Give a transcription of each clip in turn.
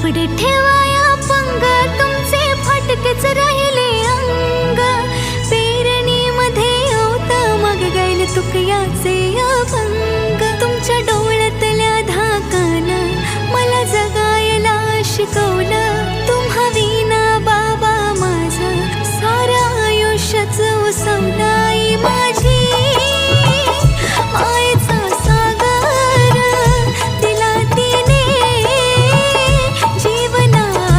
पुढे ठेवाया पंग, तुमचे फाटकेच राहिले अंग. पेरणीमध्ये होत मग गाईल तुकयाचे अभंग. तुमच्या डोळ्यातल्या धाकानं मला जगायला शिकवलं. तुम्हा विना बाबा माझं सारं आयुष्यच उसवलं. आई माझी मायेचा सागर दिला तिने जीवनाला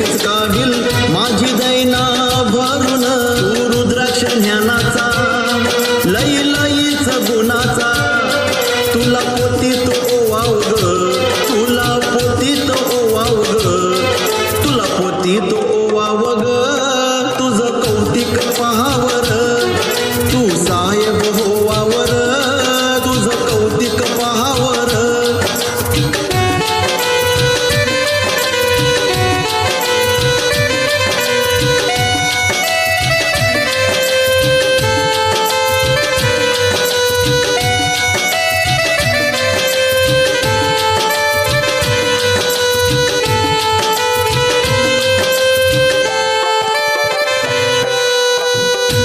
तेच काढील माझी दैना भरून रुद्राक्ष ज्ञानाचा लई लईच गुणाचा तुला पोती तो ओवाव ग तुला पोती तो ओवाव ग तुला पोती तो ओवाव ग तुझं कौतिक पहावर तू साहेब होवावर तुझं कौतिक पहावर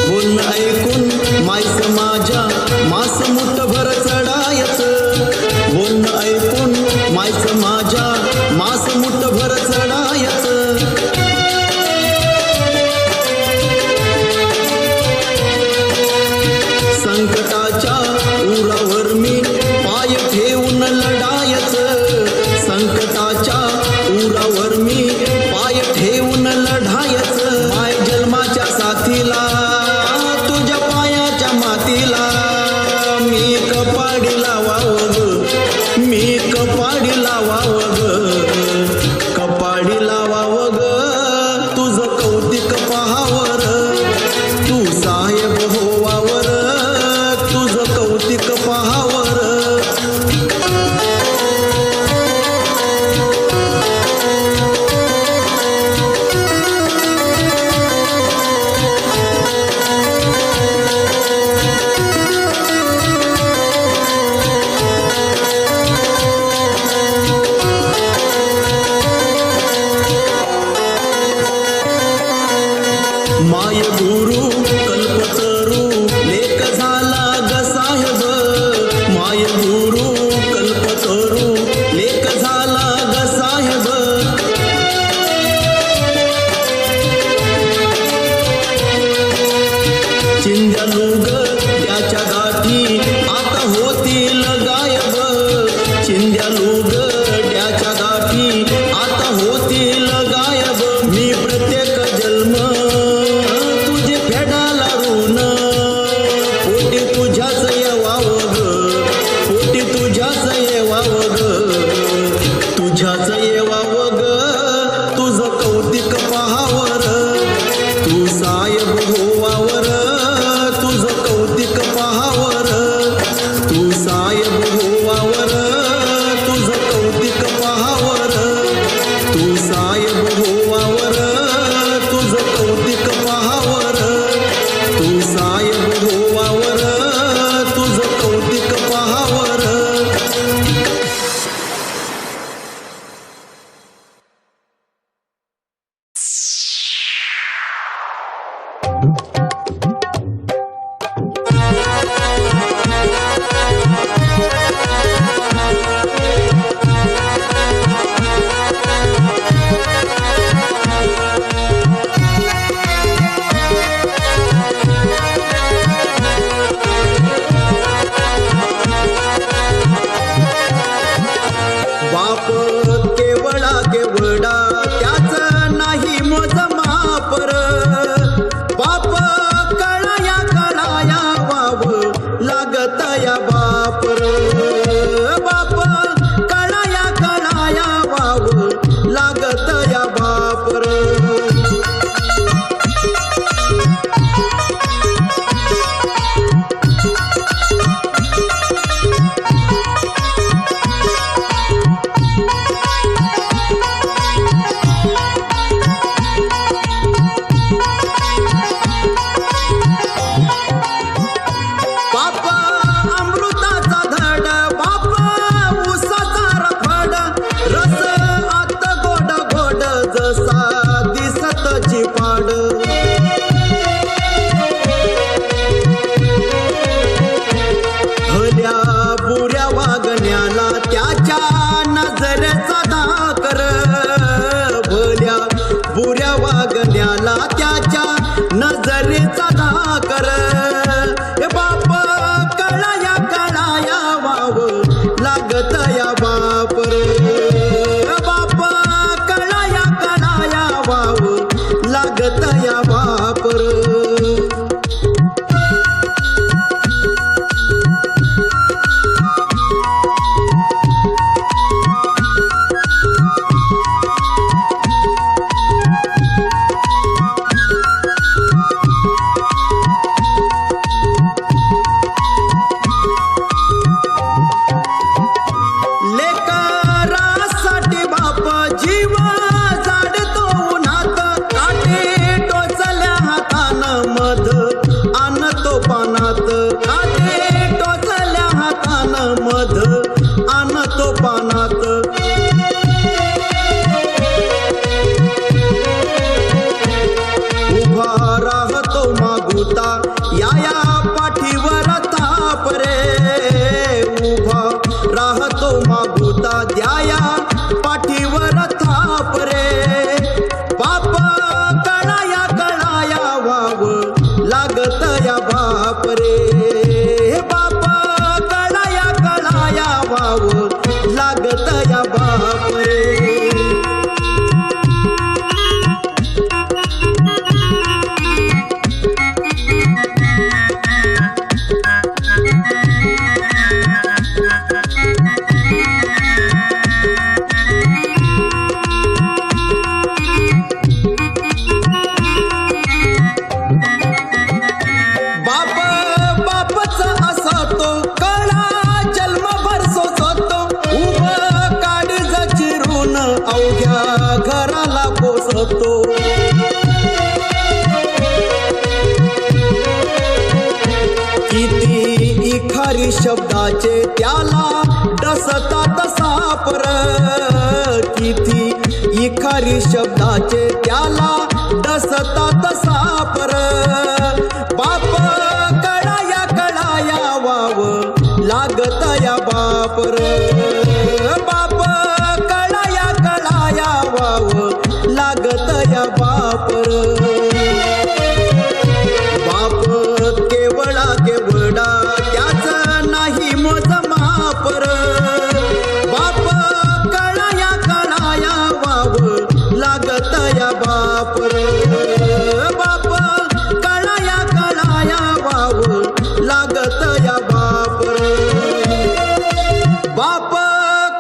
बोलणं ऐकून मायस माझ्या मास मुठभर चढायच बोलणं ऐकून मायस माझ्या मास मुठभर चढायच संकटाच्या उरावर मी पाय ठेवून लढायच संकटाच्या उरावर मी पाय ठेवून लढायच माय जन्माच्या साथीला तुझ्या पायाच्या मातीला मी कपाडी लावाव ग मी कपाडी लावाव ग कपाडी लावाव ग तुझं कौतिक पहावर तू साहेब होवावर तुझं कौतिक पहावर माय गुरु कल्पतरू लेख झाला ग साहेब माय गुरु कल्पतरू लेख झाला ग साहेब चिंध्यालू ग त्याच्या गाठी आता होतील गायब चिंध्यालू ग त्याच्या गाठी आता होतील गायब मी प्रत्येक जन्म तुझे फेडाला ऋण पोटी तुझ्याच येवाव ग पोटी तुझ्याच येवाव ग तुझ्याच येवाव ग तुझं कौतिक पहावर तू साहेब होवावर तुझं कौतिक पहावर तू साहेब होवावर तुझं कौतिक पहावर तू साहेब होवावर तुझं कौतिक पहावर तू साहेब होवावर तुझं कौतिक पहावर बाप केवळा केवढा त्याच नाही मोजमापर बाप कळाया कळाया वाव लागत या बापर बाप कळाया कळाया वाव लागत या बापर लागत या बाप रे बाप कळाया कळाया वा लागत या वापर लेकरासाठी बाप जीव जाडतो उन्हात काटे टोचल्या हातानं मध आणतो पानात काटे टोचल्या हातानं मध आणतो पानात उभा राहतो मागुता या पाठीवर थाप रे उभा राहतो मागुता द्याया पाठीवर थाप रे बाप कळाया वाव लागत या बाप रे बाप कळाया वाव लागत या बाप रे बापच असतो कळा जन्मभर सोसतो उभं काळीज चिरून अवघ्या घराला पोसतो किती इखारी शब्दाचे त्याला डसतात सापर किती इखारी शब्दाचे त्याला डसतात सापर बाप कळाया वाव लागत या बाप बाप कळाया वाव लागत या बाप बाप केवळा त्याच नाही मोज मापर बाप कळाया वाव लागत या बाप बाप कळाया वाव लागत या बाप बाप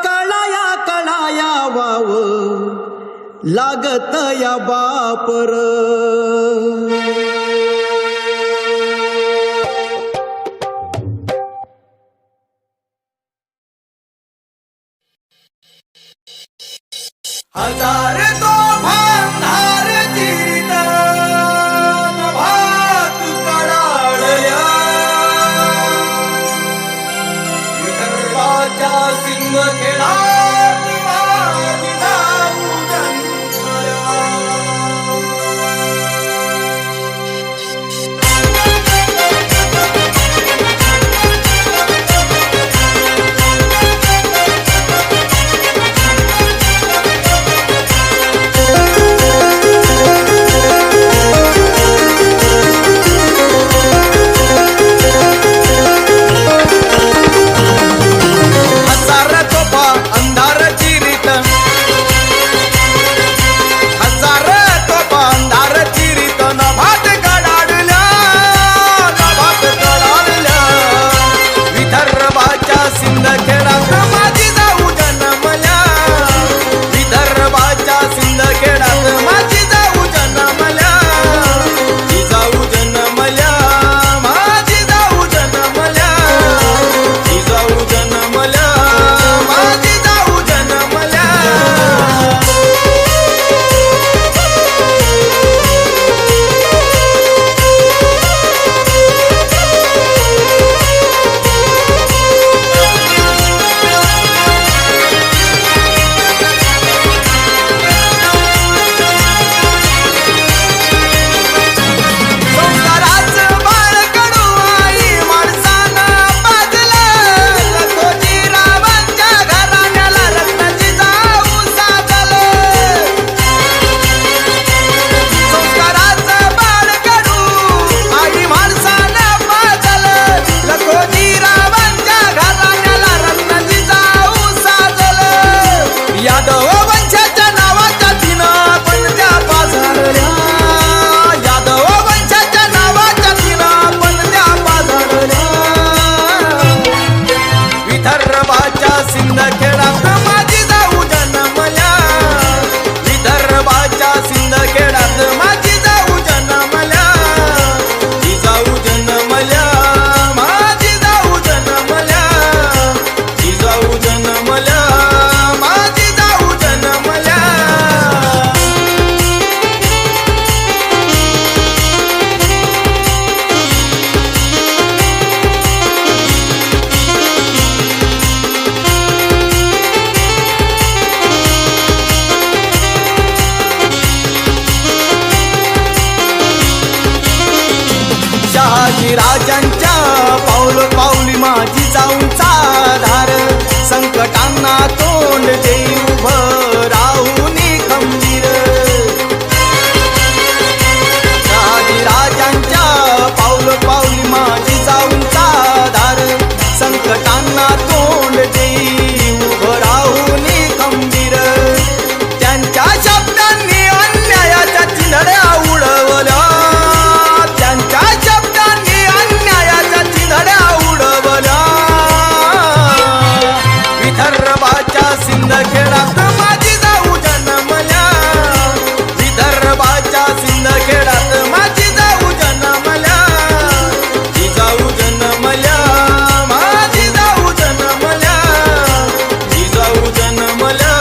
कळाया वाव लागत या बाप हजार तो भांडार तीर्थ भात कडाळल्या विदर्भाच्या सिंहखेडात माझी जाऊ जन्मल्या राजांच्या पाऊल पाऊली माझी जाऊनचा धार संकटांना तोंड देई उभं राहुनी खंबीर राजांच्या पाऊल पाऊली माझी जाऊनचा धार संकटांना तोंड देई उभं राहुनी खंबीर त्यांच्या शब्दांनी अन्यायाच्या चिंधड्या उडवल्या त्यांच्या शब्दांनी अन्यायाच्या चिंधड्या उडवल्या विदर्भाच्या सिंदखेडात माझी जाऊ जन्मल्या विदर्भाच्या सिंदखेडात माझी जाऊ जन्मल्या ही जाऊ जन्मल्या माझी जाऊ जन्मल्या ही जाऊ जन्मल्या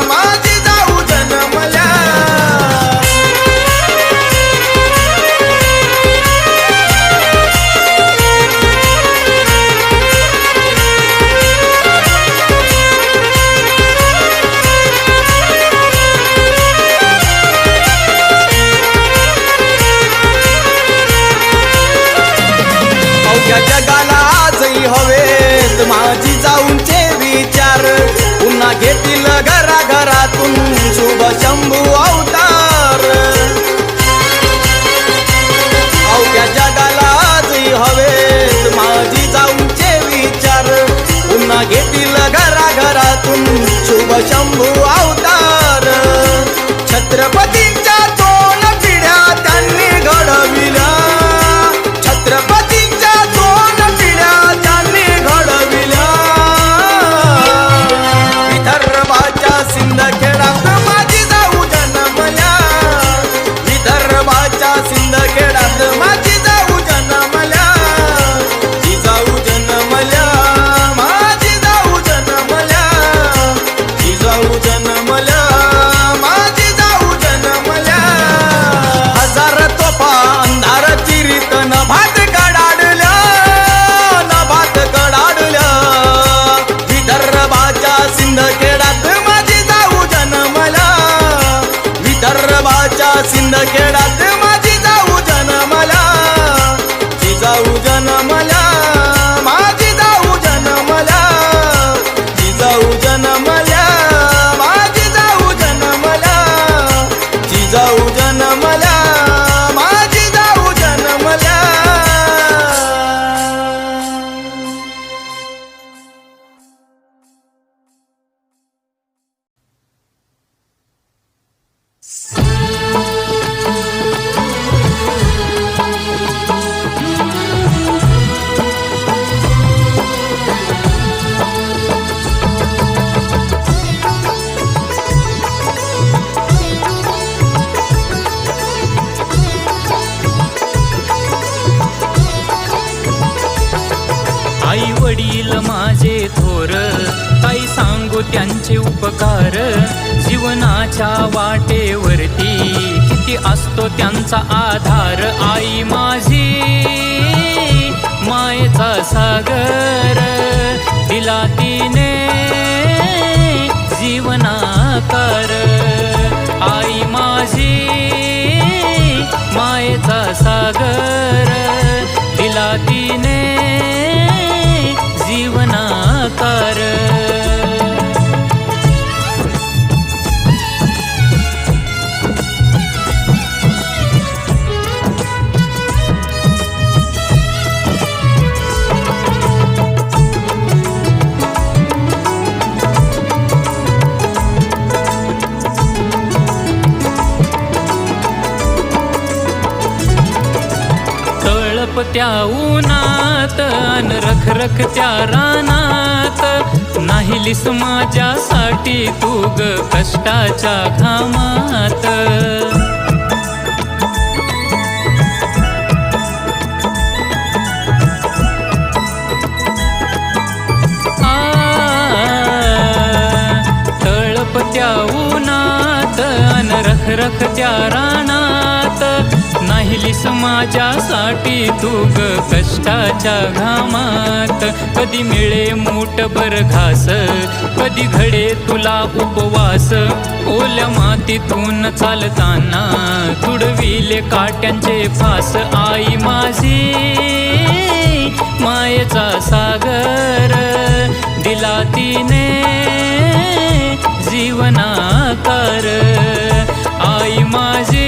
माझी जाऊ जन्मल्या अवघ्या जगाला आजही हवेत माझी जाऊनचे विचार पुन्हा घेतील घराघरातून शुभ शंभू अवतार अवघ्या जगाला आजही हवेत माझी जाऊनचे विचार पुन्हा घेतील घराघरातून शुभ शंभू अवतार छत्रपतींच्या दोन पिढ्या त्यांनी घडविल्या छत्रपतींच्या दोन पिढ्या त्यांनी घडविल्या विदर्भाच्या सिंदखेडात माझी जाऊ जन्मल्या विदर्भाच्या सिंदखेडात माझी जाऊ जन्मल्या ही जाऊ जन्मल्या माझी जाऊ जन्मल्या ही जाऊ जन्मल्या माझी जाऊ जन्मल्या हजार तोफा अंधार चिरीत नभात कडाडल्या नभात कडाडल्या विदर्भाच्या सिंदखेडात माझी जाऊ जन्मल्या विदर्भाच्या सिंदखेडात माझी जाऊ जन्मल्या ही जाऊ जन्मल्या माझी जाऊ जन्मल्या ही जाऊ जन्मल्या माझी जाऊ जन्मल्या ही जाऊ जन्मल्या माझी जाऊ जन्मल्या आई वडील माझे थोर काही सांगू त्यांचे उपकार जीवनाच्या वाटेवरती किती असतो त्यांचा आधार आई माझी मायेचा सागर दिला तिने जीवनाकार आई माझी मायेचा सागर दिला तिने जीवनाकार त्या उन्हात अन रखरख त्या रानात नाहीलीस माझ्यासाठी तू ग कष्टाच्या घामात तळप त्या उन्हात अन रखरख त्या रानात नाहीलीस माझ्यासाठी तू ग कष्टाच्या घामात. कधी मिळे मूठभर घास, कधी घडे तुला उपवास. ओल्या मातीतून चालताना तुडविले काट्यांचे फास. आई माझी मायेचा सागर दिला तिने जीवनाकार. आई माझी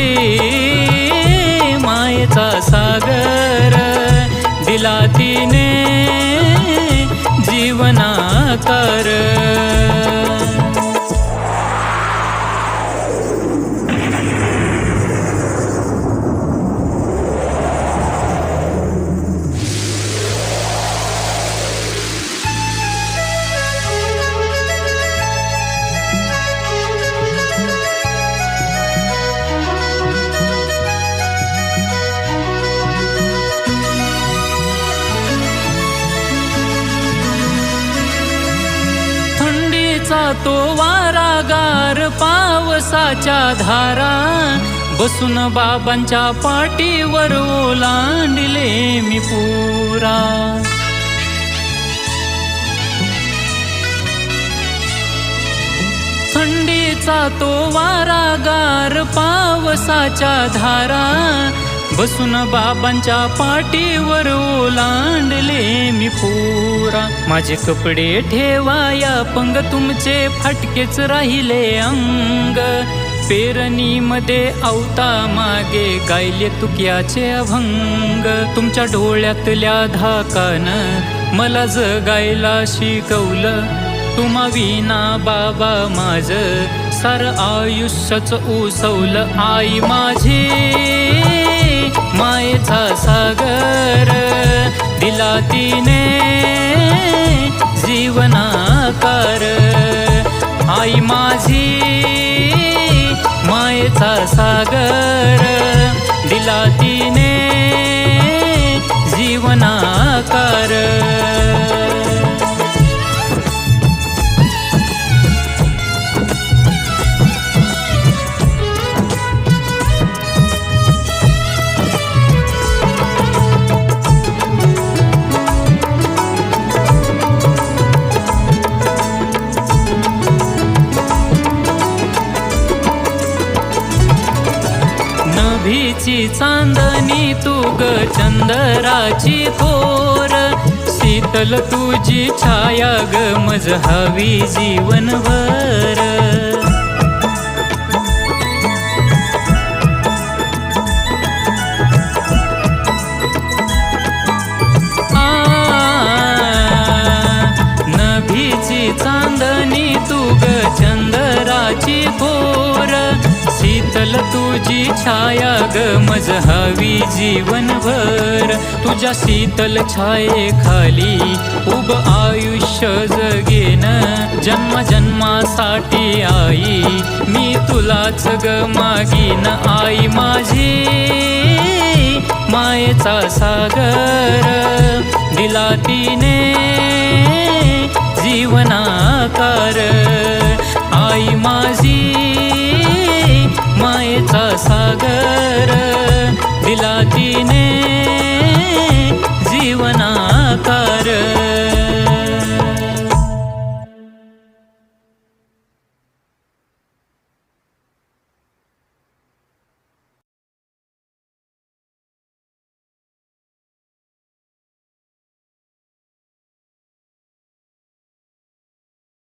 मायेचा सागर दिला तिने जीवनाकार. तो वारागार पावसाच्या धारा बसून बाबांच्या पाठीवर ओलांडले मी पुरा. थंडीचा तो वारागार पावसाच्या धारा बसून बाबांच्या पाठीवर ओलांडले मी पुरा. माझे कपडे ठेवाया पंग तुमचे फाटकेच राहिले अंग. पेरणीमध्ये आवता मागे गायले तुक्याचे अभंग. तुमच्या डोळ्यातल्या धाकानं मला जगायला शिकवलं. तुम्हा विना बाबा माझं सार आयुष्यच उसवलं. आई माझी मायेचा सागर दिला तिने जीवनाकार. आई माझी मायेचा सागर दिला तिने जीवनाकार. नभीची चांदणी तू ग चंदराची थोर. शीतल तुझी छाया ग मज हवी जीवनभर. नभीची चांदणी तू ग चंदराची थोर. शीतल तुझी छाया ग मज हवी जीवनभर. तुझ्या शीतल छाये खाली उभ आयुष्य जगेन. जन्मासाठी आई मी तुलाच ग मागीन. आई माझी मायेचा सागर दिला तिने जीवनाकार. आई माझी